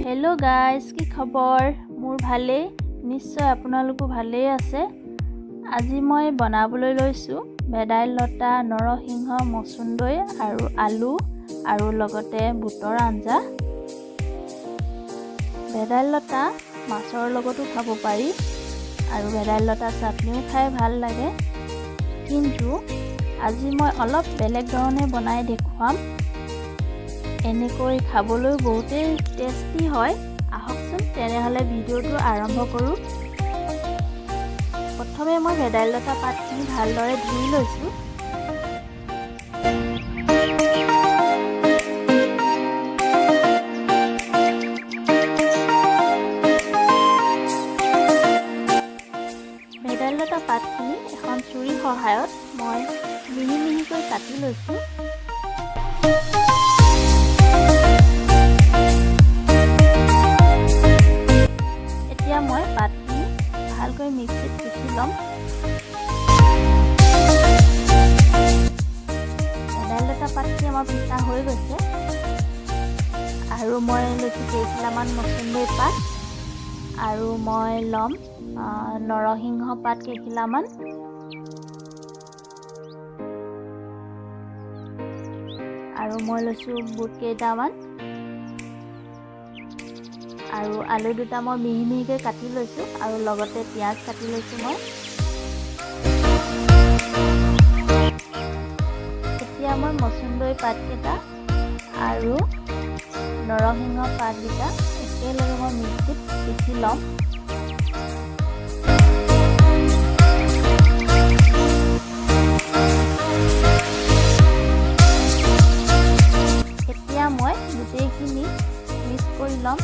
Hello guys की खबर मोर भाले निश्चय आपनालोको भाले आछे। আজি মই বনাবলৈ লৈছো ভেদাইলতা নৰসিংহ মচুন্দৈ আৰু আলু আৰু লগতে বুটৰ আঞ্জা। ভেদাইলতা মাছৰ লগতো খাব পাৰি আৰু ভেদাইলতা চাটনিও খাই ভাল লাগে, কিন্তু আজি মই অলপ বেলেগ ধৰণে বনাই দেখুৱাম। এনেকৈ খাবলৈ বহুতেই টেষ্টি হয়। আহকচোন তেনেহলে ভিডিঅ'টো আৰম্ভ কৰোঁ। প্ৰথমে মই ভেদাইলতা পাতখিনি ভালদৰে ধুই লৈছোঁ। ভেদাইলতা পাতখিনি এখন ছুৰীৰ সহায়ত মই মিহি মিহিকৈ কাটি লৈছোঁ। মই পাতখিনি ভালকৈ মিক্সিত পিচি ল'ম। ভেদাইলতা পাতখিনি আমাৰ পিছা হৈ গৈছে আৰু মই লৈছোঁ কেইখিলামান মচুন্দৈ পাত আৰু মই ল'ম নৰসিংহ পাত কেইখিলামান আৰু মই লৈছোঁ বুট কেইটামান আৰু আলু দুটা মই মিহি মিহিকৈ কাটি লৈছোঁ আৰু লগতে পিঁয়াজ কাটি লৈছোঁ। মই এতিয়া মই মচুন্দৈ পাতকেইটা আৰু নৰসিংহ পাতকেইটা একেলগে মই মিক্সিত পিচি ল'ম। এতিয়া মই গোটেইখিনি মিক্স কৰি ল'ম।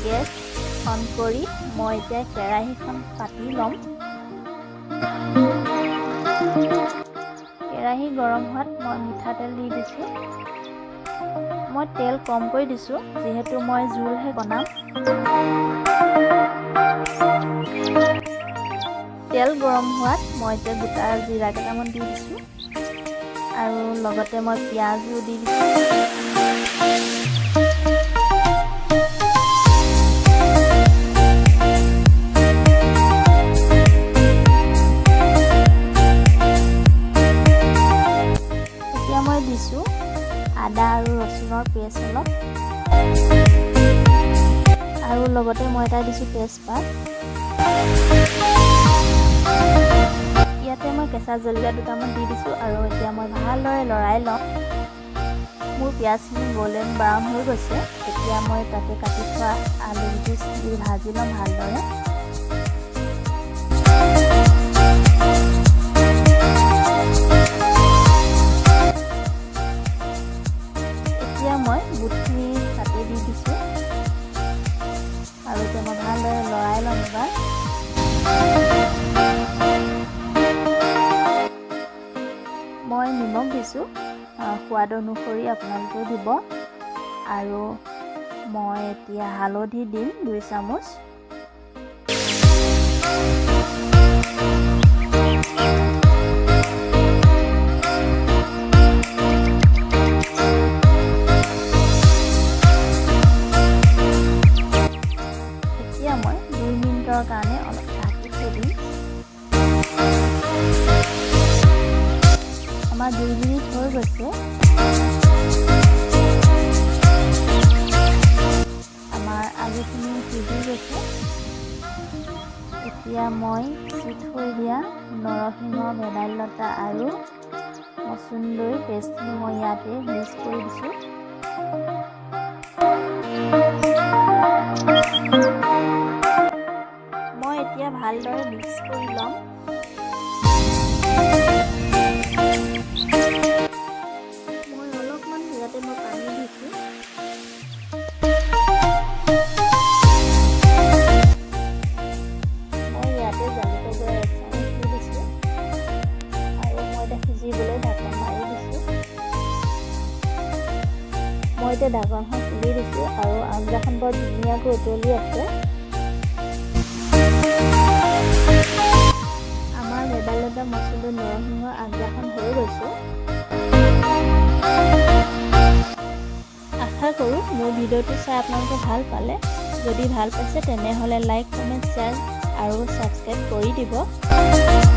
গেছ অন কৰি মই এতিয়া কেৰাহীখন পাতি ল'ম। কেৰাহী গৰম হোৱাত মই মিঠাতেল দি দিছোঁ। মই তেল কমকৈ দিছোঁ যিহেতু মই জোলহে বনাম। তেল গৰম হোৱাত মই এতিয়া গোটা জিৰা কেইটামান দি দিছোঁ আৰু লগতে মই পিঁয়াজো দি দিছোঁ। মই দিছোঁ আদা আৰু ৰচুনৰ পেষ্ট অলপ আৰু লগতে মই এটা দিছোঁ তেজপাত। ইয়াতে মই কেঁচা জলকীয়া দুটামান দি দিছোঁ আৰু এতিয়া মই ভালদৰে লৰাই ল'ম। মোৰ পিঁয়াজখিনি গ'ল্ডেন ব্ৰাউন হৈ গৈছে। এতিয়া মই তাতে কাটি থোৱা আলুগুটি দি ভাজি ল'ম ভালদৰে। মই বুটখিনি তাতে দি দিছোঁ আৰু এতিয়া মই ভালদৰে লৰাই ল'ম। এবাৰ মই নিমখ দিছোঁ, সোৱাদ অনুসৰি আপোনালোকে দিব আৰু মই এতিয়া হালধি দিম 2 চামুচ। কাৰণে অলপ ঢাকি থৈ দিম। আমাৰ 2 মিনিট হৈ গৈছে। আমাৰ আলুখিনি সিজি গৈছে। এতিয়া মই পিচি থৈ দিয়া নৰসিংহ ভেদাইলতা আৰু মচুন্দৈ পেষ্টখিনি মই ইয়াতে মিক্স কৰি দিছোঁ। এতিয়া ভালদৰে মিক্স কৰি ল'ম। মই অলপমান ইয়াতে মই পানী দিছোঁ। মই ইয়াতে জালুকৰ গুড়া 1 চামুচ দি দিছোঁ আৰু মই এতিয়া সিজিবলৈ ঢাকন মাৰি দিছোঁ। মই এতিয়া ঢাকনখন খুলি দিছোঁ আৰু আঞ্জাখন বৰ ধুনীয়াকৈ উতলি আছে। আমাৰ ভেদাইলতা মচুন্দৈ নৰসিংহ আঞ্জাখন হৈ গৈছে। মোৰ ভিডিঅ'টো চাই আপোনালোকে ভাল পালে, যদি ভাল পাইছে তেনেহ'লে লাইক, কমেণ্ট, শ্বেয়াৰ আৰু ছাবস্ক্ৰাইব কৰি দিব।